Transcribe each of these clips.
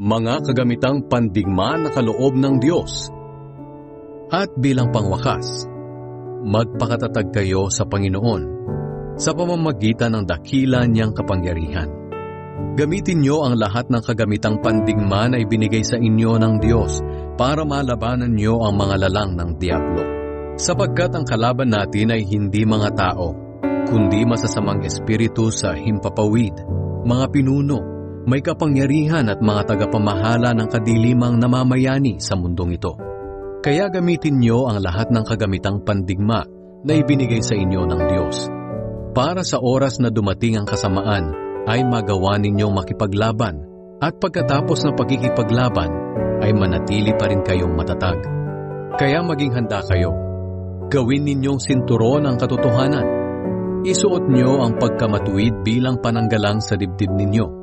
mga kagamitang pandigma na kaloob ng Diyos. At bilang pangwakas, magpakatatag kayo sa Panginoon sa pamamagitan ng dakila niyang kapangyarihan. Gamitin niyo ang lahat ng kagamitang pandigma na ibinigay sa inyo ng Diyos para malabanan niyo ang mga lalang ng Diablo. Sapagkat ang kalaban natin ay hindi mga tao, kundi masasamang espiritu sa himpapawid, mga pinuno, may kapangyarihan at mga tagapamahala ng kadilimang namamayani sa mundong ito. Kaya gamitin niyo ang lahat ng kagamitang pandigma na ibinigay sa inyo ng Diyos. Para sa oras na dumating ang kasamaan, ay magawa ninyong makipaglaban at pagkatapos ng pagkikipaglaban, ay manatili pa rin kayong matatag. Kaya maging handa kayo. Gawin ninyong sinturon ang katotohanan. Isuot niyo ang pagkamatuwid bilang pananggalang sa dibdib ninyo.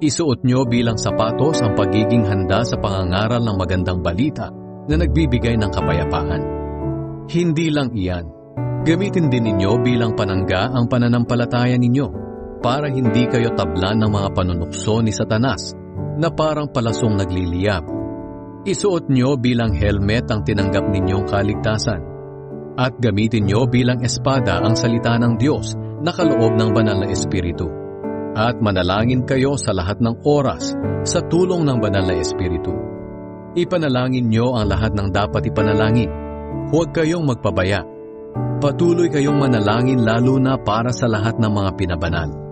Isuot niyo bilang sapatos ang pagiging handa sa pangangaral ng magandang balita na nagbibigay ng kapayapaan. Hindi lang iyan, gamitin din ninyo bilang panangga ang pananampalataya ninyo para hindi kayo tablan ng mga panunukso ni Satanas na parang palasong nagliliyab. Isuot niyo bilang helmet ang tinanggap ninyong kaligtasan at gamitin niyo bilang espada ang salita ng Diyos na kaloob ng banal na Espiritu. At manalangin kayo sa lahat ng oras sa tulong ng banal na Espiritu. Ipanalangin niyo ang lahat ng dapat ipanalangin. Huwag kayong magpabaya. Patuloy kayong manalangin lalo na para sa lahat ng mga pinabanal.